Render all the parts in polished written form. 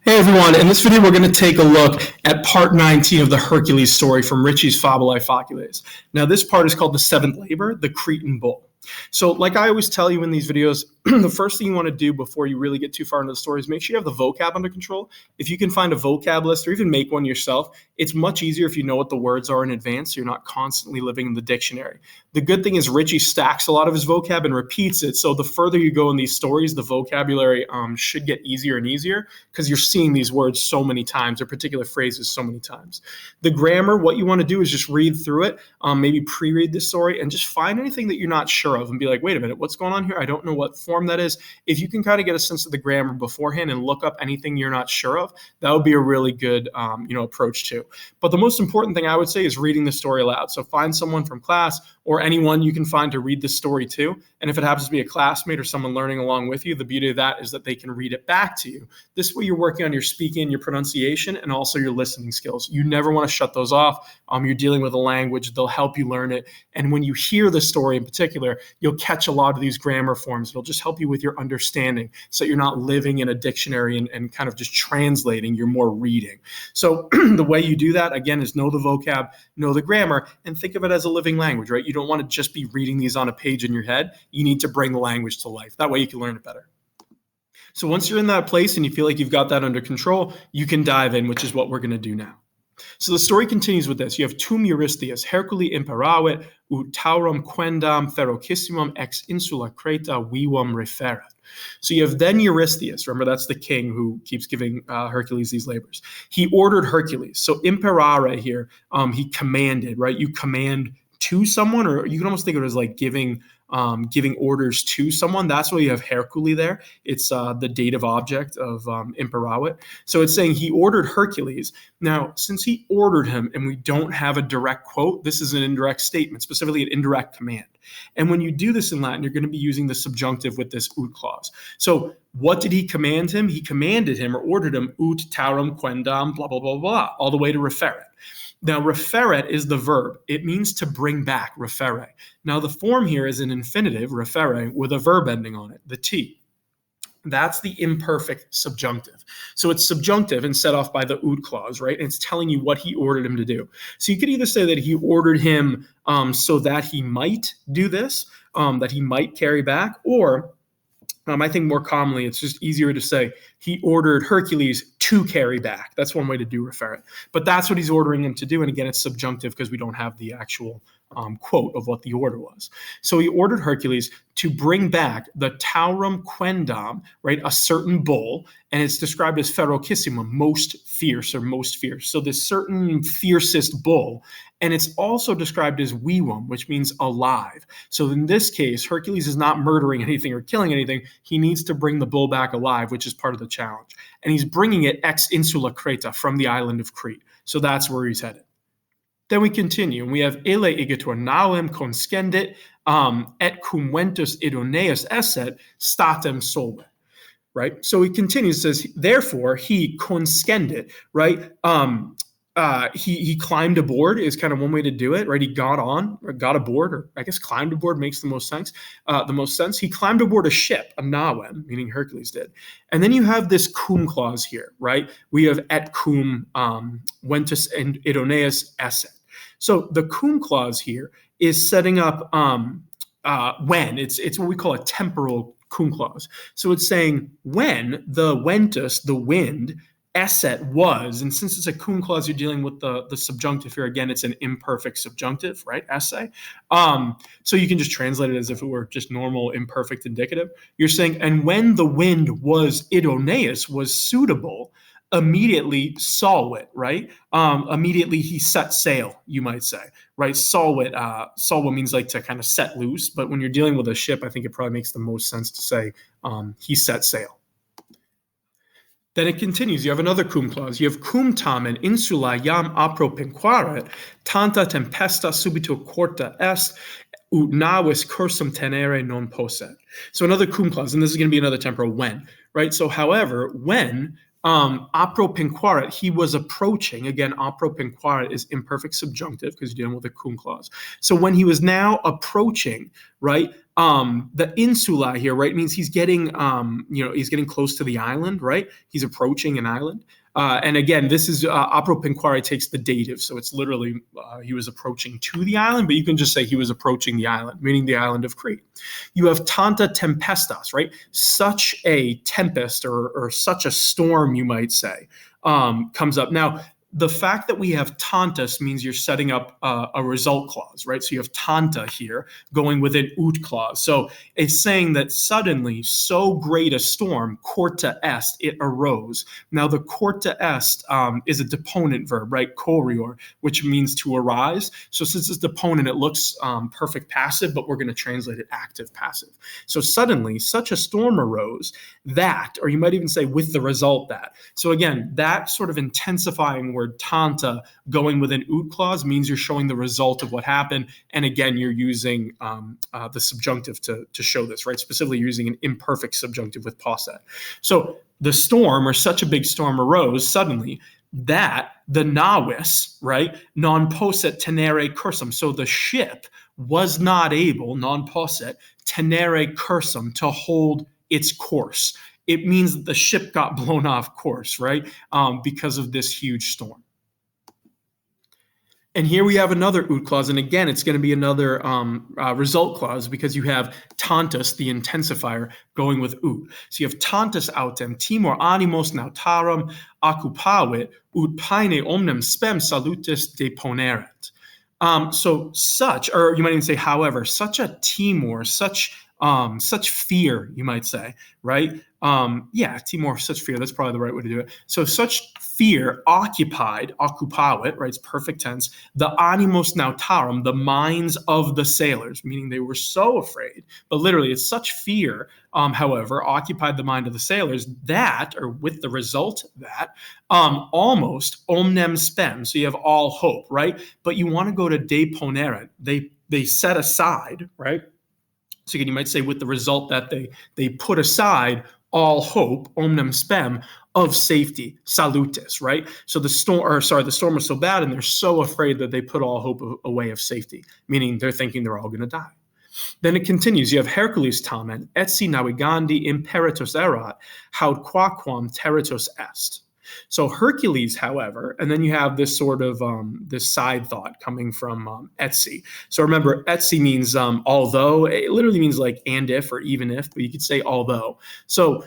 Hey everyone, in this video we're going to take a look at part 19 of the Hercules story from Ritchie's Fabulae Faciles. Now this part is called the seventh labor, the Cretan Bull. So like I always tell you in these videos, the first thing you want to do before you really get too far into the story is make sure you have the vocab under control. If you can find a vocab list or even make one yourself, it's much easier if you know what the words are in advance, so you're not constantly living in the dictionary. The good thing is Ritchie stacks a lot of his vocab and repeats it, so the further you go in these stories, the vocabulary should get easier and easier because you're seeing these words so many times or particular phrases so many times. The grammar, what you want to do is just read through it, maybe pre-read the story and just find anything that you're not sure of and be like, wait a minute, what's going on here? I don't know what form that is. If you can kind of get a sense of the grammar beforehand and look up anything you're not sure of, that would be a really good approach too. But the most important thing I would say is reading the story aloud. So find someone from class or anyone you can find to read the story to. And if it happens to be a classmate or someone learning along with you, the beauty of that is that they can read it back to you. This way you're working on your speaking, your pronunciation, and also your listening skills. You never want to shut those off. You're dealing with a language, they'll help you learn it. And when you hear the story in particular, you'll catch a lot of these grammar forms. It'll just help you with your understanding so you're not living in a dictionary and kind of just translating, you're more reading. So the way you do that, again, is know the vocab, know the grammar, and think of it as a living language, right? You don't want to just be reading these on a page in your head. You need to bring the language to life. That way you can learn it better. So once you're in that place and you feel like you've got that under control, you can dive in, which is what we're going to do now. So the story continues with this. You have tum Eurystheus, Hercules imperavit, ut taurum quendam ferocissimum ex insula Creta vivum referat. So you have then Eurystheus. Remember, that's the king who keeps giving Hercules these labors. He ordered Hercules. So imperare here, he commanded, right? You command to someone, or you can almost think of it as like giving orders to someone. That's why you have Hercules there. It's the dative object of imperavit. So it's saying he ordered Hercules. Now, since he ordered him and we don't have a direct quote, this is an indirect statement, specifically an indirect command. And when you do this in Latin, you're going to be using the subjunctive with this ut clause. So what did he command him? He commanded him or ordered him ut taurum quendam, blah, blah, blah, blah, all the way to referat. Now, referat is the verb. It means to bring back, referre. Now, the form here is an infinitive, referre, with a verb ending on it, the T. That's the imperfect subjunctive. So it's subjunctive and set off by the ut clause, right? And it's telling you what he ordered him to do. So you could either say that he ordered him so that he might do this, that he might carry back, or I think more commonly, it's just easier to say he ordered Hercules to carry back. That's one way to do referat. But that's what he's ordering him to do. And again, it's subjunctive because we don't have the actual quote of what the order was. So he ordered Hercules to bring back the taurum quendam, right, a certain bull, and it's described as ferocissimum, most fierce or most fierce. So this certain fiercest bull, and it's also described as vivum, which means alive. So in this case, Hercules is not murdering anything or killing anything. He needs to bring the bull back alive, which is part of the challenge. And he's bringing it ex insula Creta, from the island of Crete. So that's where he's headed. Then we continue, and we have ele igitur nauem conscendit et cum ventus idoneus esset statem solve. Right? So he continues, says, therefore he conscendit, right? He climbed aboard is kind of one way to do it, right? He got aboard, or I guess climbed aboard makes the most sense. He climbed aboard a ship, a nauem, meaning Hercules did. And then you have this cum clause here, right? We have et cum ventus and idoneus esset. So the cum clause here is setting up when. It's what we call a temporal cum clause. So it's saying when the ventus, the wind, esset was, and since it's a cum clause, you're dealing with the subjunctive here. Again, it's an imperfect subjunctive, right? Esse. So you can just translate it as if it were just normal imperfect indicative. You're saying, and when the wind was idoneus, was suitable, immediately solve, right? Immediately he set sail, you might say, right? Solve means like to kind of set loose, but when you're dealing with a ship, I think it probably makes the most sense to say he set sail. Then it continues. You have another cum clause. You have cum tamen insula iam apropinquaret, tanta tempesta subito corta est, ut navis cursum tenere non posset. So another cum clause, and this is going to be another temporal when, right? So however, when Apropinquaret, he was approaching. Again, apropinquaret is imperfect subjunctive because you're dealing with a cum clause. So when he was now approaching, right, the insula here, right, means he's getting, he's getting close to the island, right? He's approaching an island. And again, this is apropinquare takes the dative, so it's literally he was approaching to the island, but you can just say he was approaching the island, meaning the island of Crete. You have tanta tempestas, right? Such a tempest or such a storm, you might say, comes up. Now, the fact that we have tantas means you're setting up a result clause, right? So you have tanta here going with an ut clause. So it's saying that suddenly so great a storm, corta est, it arose. Now the corta est is a deponent verb, right? Corior, which means to arise. So since it's deponent, it looks perfect passive, but we're going to translate it active passive. So suddenly such a storm arose that, or you might even say with the result that. So again, that sort of intensifying word tanta going with an ut clause means you're showing the result of what happened. And again, you're using the subjunctive to show this, right? Specifically using an imperfect subjunctive with posset. So the storm, or such a big storm arose suddenly that the navis, right, non posset tenere cursum. So the ship was not able, non posset, tenere cursum, to hold its course. It means that the ship got blown off course, right, because of this huge storm. And here we have another ut clause, and again, it's going to be another result clause because you have tantus, the intensifier, going with ut. So you have tantus autem timor animos nautarum occupavit ut paene omnem spem salutis deponeret. So such, or you might even say, however, such a timor, such fear, you might say, right? Timor, such fear, that's probably the right way to do it. So such fear occupied, occupavit, right? It's perfect tense, the animos nautarum, the minds of the sailors, meaning they were so afraid, but literally it's such fear, however, occupied the mind of the sailors that, or with the result that, almost omnem spem, so you have all hope, right? But you want to go to deponeret, they set aside, right? So again, you might say with the result that they put aside all hope, omnem spem, of safety, salutis, right? So the storm was so bad and they're so afraid that they put all hope away of safety, meaning they're thinking they're all going to die. Then it continues. You have Hercules tamen, etsi navigandi imperatus erat, haud quaquam territus est. So Hercules, however, and then you have this sort of this side thought coming from Etsy. So remember, Etsy means although. It literally means like and if or even if, but you could say although. So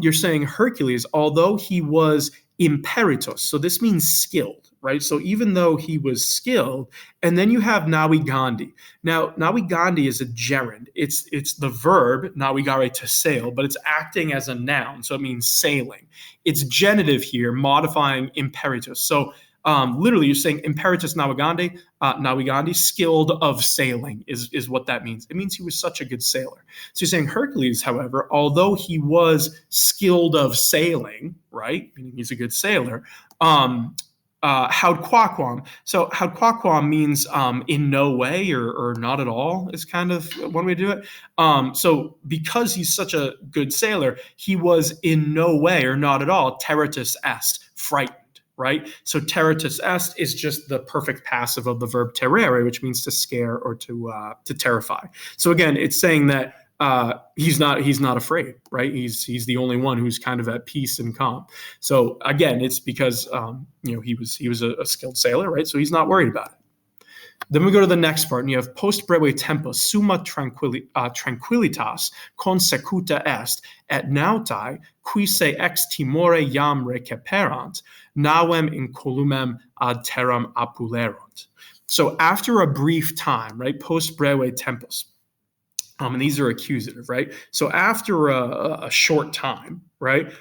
you're saying Hercules, although he was imperitus, so this means skilled, right? So even though he was skilled, and then you have navigandi. Now, navigandi is a gerund. It's the verb navigare, to sail, but it's acting as a noun, so it means sailing. It's genitive here, modifying imperitus. So literally, you're saying imperitus navigandi, skilled of sailing is what that means. It means he was such a good sailor. So you're saying Hercules, however, although he was skilled of sailing, right, meaning he's a good sailor, haud quaquam. So haud quaquam means in no way or not at all is kind of one way to do it. So because he's such a good sailor, he was in no way or not at all territus est, frightened. Right? So territus est is just the perfect passive of the verb terere, which means to scare or to terrify. So again, it's saying that he's not afraid, right? He's the only one who's kind of at peace and calm. So again, it's because he was a skilled sailor, right? So he's not worried about it. Then we go to the next part, and you have post breve tempus summa tranquillitas consecuta est, et nautae, qui se ex timore iam receperant, navem incolumem ad terram apulerunt. So after a brief time, right, post breve tempus, and these are accusative, right? So after a short time, right,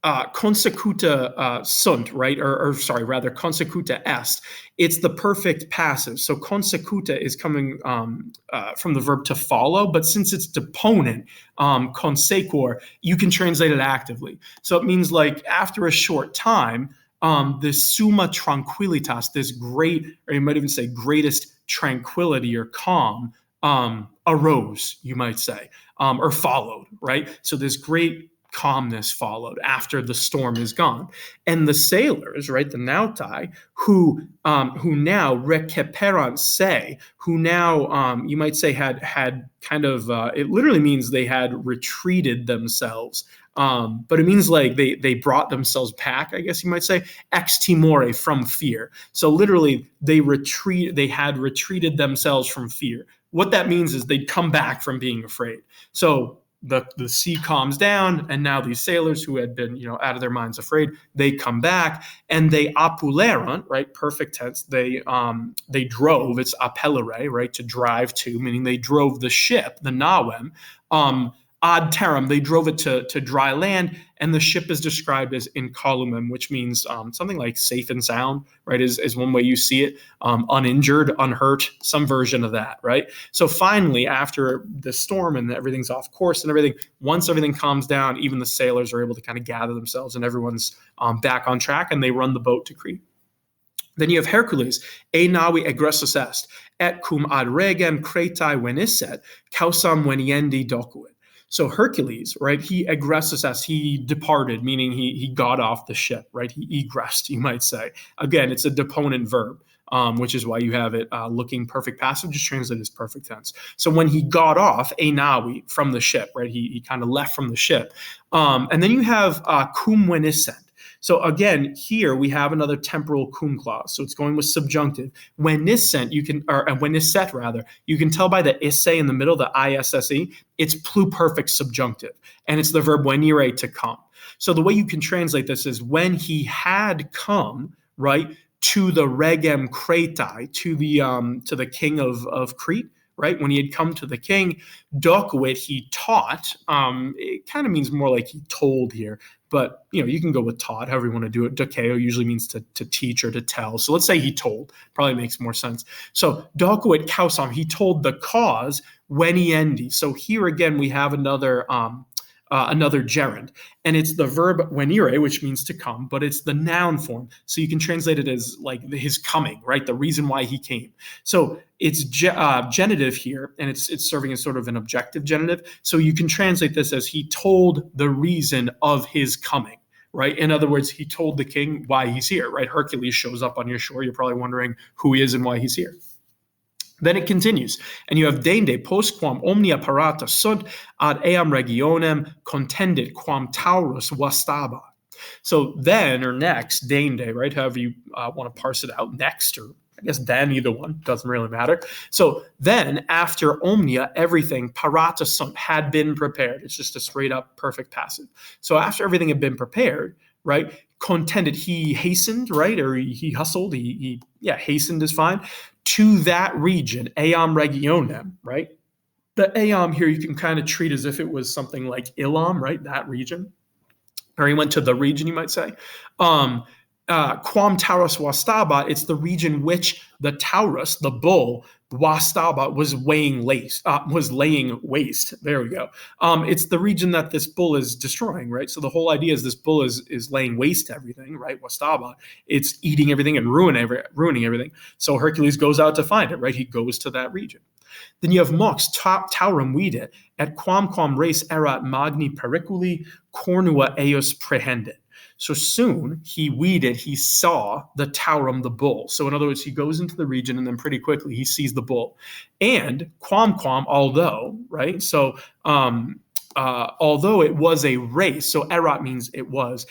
consecuta sunt, right? Or sorry, rather consecuta est. It's the perfect passive. So consecuta is coming from the verb to follow, but since it's deponent, consequor, you can translate it actively. So it means like after a short time, this summa tranquillitas, this great, or you might even say greatest tranquility or calm, arose, you might say, or followed, right? So this great calmness followed after the storm is gone. And the sailors, right, the nautai, who now recuperant se, who now you might say had kind of it literally means they had retreated themselves. But it means like they brought themselves back, I guess you might say, ex timore, from fear. So literally they had retreated themselves from fear. What that means is they'd come back from being afraid. So the sea calms down, and now these sailors who had been, out of their minds afraid, they come back and they apuleron, right? Perfect tense. They drove. It's appellere, right? To drive to, meaning they drove the ship, the nawem, ad terram, they drove it to dry land, and the ship is described as incolumem, which means something like safe and sound, right, is one way you see it, uninjured, unhurt, some version of that, right? So finally, after the storm and everything's off course and everything, once everything calms down, even the sailors are able to kind of gather themselves, and everyone's back on track, and they run the boat to Crete. Then you have Hercules, e navi egressus est, et cum ad regem Cretae venisset, causam veniendi docuit. So Hercules, right, he egressus est, he departed, meaning he got off the ship, right? He egressed, you might say. Again, it's a deponent verb, which is why you have it looking perfect passive, just translated as perfect tense. So when he got off, e navi, from the ship, right, he kind of left from the ship. And then you have cum venisset. So again, here we have another temporal cum clause. So it's going with subjunctive. When niscent, when nisset rather, you can tell by the isse in the middle, the isse, it's pluperfect subjunctive, and it's the verb venire, to come. So the way you can translate this is when he had come, right, to the regem Cretae, to the king of Crete. Right, when he had come to the king, docuit, he taught. It kind of means more like he told here, but you can go with taught, however you want to do it. Dokeo usually means to teach or to tell. So let's say he told, probably makes more sense. So docuit causam, he told the cause veniendi. So here again we have another gerund, and it's the verb venire, which means to come, but it's the noun form. So you can translate it as like his coming, right? The reason why he came. So it's genitive here, and it's serving as sort of an objective genitive. So you can translate this as he told the reason of his coming, right? In other words, he told the king why he's here, right? Hercules shows up on your shore. You're probably wondering who he is and why he's here. Then it continues, and you have dende postquam omnia parata sunt ad eam regionem contendit quam taurus vastaba. So then, or next, dende, right? However you want to parse it out, next, or I guess then, either one, doesn't really matter. So then, after omnia, everything, parata sunt, had been prepared. It's just a straight up perfect passive. So after everything had been prepared, right, contended, he hastened, right, or he hustled, he hastened is fine, to that region, eam regionem, right? The eam here you can kind of treat as if it was something like Ilam, right, that region. Or he went to the region, you might say. Quam taurus vastaba, it's the region which the taurus, the bull, vastaba, was laying waste. There we go. It's the region that this bull is destroying, right? So the whole idea is this bull is laying waste to everything, right? Vastaba, it's eating everything and ruining everything. So Hercules goes out to find it, right? He goes to that region. Then you have mox taurum vide, et quam res erat magni periculi cornua eos prehendit. So soon he saw the taurum, the bull. So in other words, he goes into the region, and then pretty quickly he sees the bull. And quam, although, right? So although it was a race, so erat means it was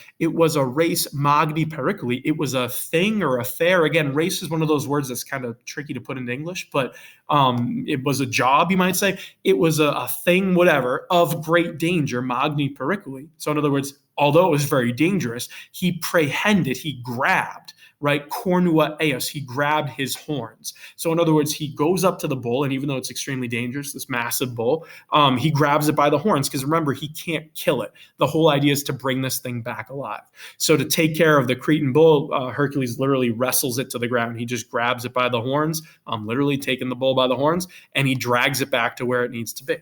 a race magni periculi, it was a thing or affair. Again, race is one of those words that's kind of tricky to put into English, but it was a job, you might say. It was a thing, whatever, of great danger, magni periculi. So in other words, although it was very dangerous, he prehended, he grabbed, right? Cornua eos, he grabbed his horns. So in other words, he goes up to the bull, and even though it's extremely dangerous, this massive bull, he grabs it by the horns, because remember, he can't kill it. The whole idea is to bring this thing back alive. So to take care of the Cretan bull, Hercules literally wrestles it to the ground. He just grabs it by the horns, literally taking the bull by the horns, and he drags it back to where it needs to be.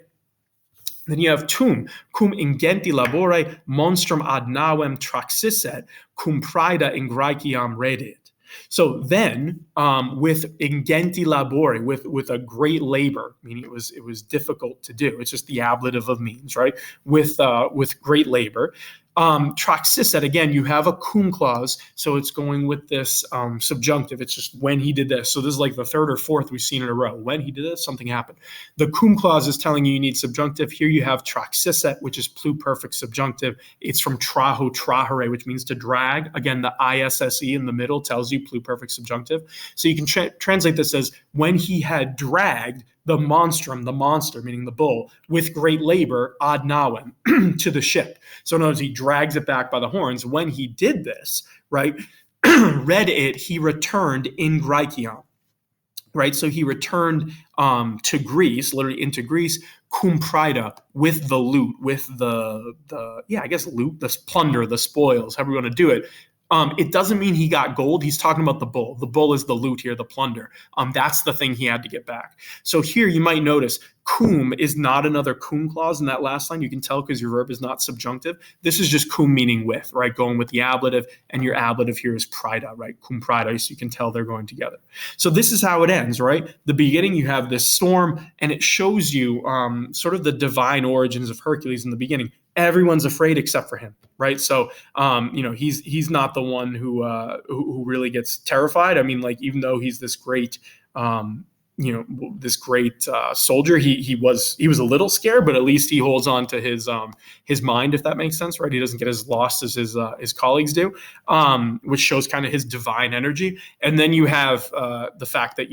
Then you have cum ingenti labore monstrum ad navem traxisset, cum praeda ingraeciam redit. So then, with ingenti labori, with a great labor, meaning it was difficult to do. It's just the ablative of means, right? With great labor. Traxisset, again, you have a cum clause, so it's going with this subjunctive. It's just when he did this. So this is like the third or fourth we've seen in a row. When he did this, something happened. The cum clause is telling you need subjunctive. Here you have traxisset, which is pluperfect subjunctive. It's from traho trahere, which means to drag. Again, the isse in the middle tells you pluperfect subjunctive. So you can translate this as when he had dragged the monstrum, the monster, meaning the bull, with great labor, ad navem, to the ship. So in other words, he drags it back by the horns. When he did this, right, read it, he returned in Graecion, right? So he returned to Greece, literally into Greece, cum praeda, with the loot, with the loot, the plunder, the spoils, however you want to do it. It doesn't mean he got gold. He's talking about the bull. The bull is the loot here, the plunder. That's the thing he had to get back. So here you might notice cum is not another cum clause in that last line. You can tell because your verb is not subjunctive. This is just cum meaning with, right? Going with the ablative, and your ablative here is praeda, right? Cum praeda, so you can tell they're going together. So this is how it ends, right? The beginning, you have this storm, and it shows you sort of the divine origins of Hercules in the beginning. Everyone's afraid except for him, right? So, he's not the one who really gets terrified. I mean, like, even though he's this great, soldier, he was a little scared, but at least he holds on to his mind, if that makes sense, right? He doesn't get as lost as his colleagues do, which shows kind of his divine energy. And then you have the fact that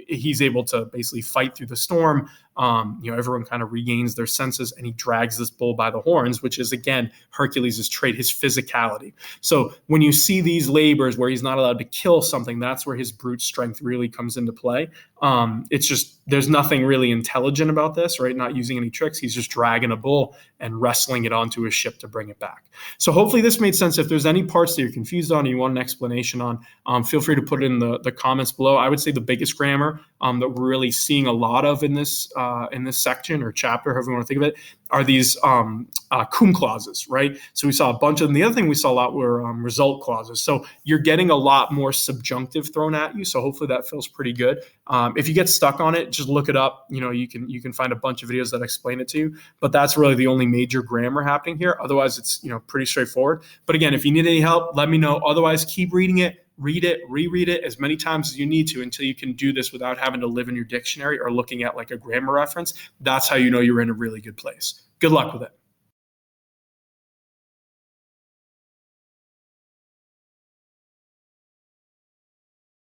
he's able to basically fight through the storm. Everyone kind of regains their senses, and he drags this bull by the horns, which is, again, Hercules' trait, his physicality. So when you see these labors where he's not allowed to kill something, that's where his brute strength really comes into play. It's just, there's nothing really intelligent about this, right? Not using any tricks. He's just dragging a bull and wrestling it onto his ship to bring it back. So hopefully this made sense. If there's any parts that you're confused on or you want an explanation on, feel free to put it in the comments below. I would say the biggest grammar that we're really seeing a lot of in this section or chapter, however you want to think of it, are these cum clauses, right? So we saw a bunch of them. The other thing we saw a lot were result clauses. So you're getting a lot more subjunctive thrown at you. So hopefully that feels pretty good. If you get stuck on it, just look it up. You can find a bunch of videos that explain it to you. But that's really the only major grammar happening here. Otherwise, it's pretty straightforward. But again, if you need any help, let me know. Otherwise, keep reading it. Read it, reread it as many times as you need to until you can do this without having to live in your dictionary or looking at like a grammar reference. That's how you know you're in a really good place. Good luck with it.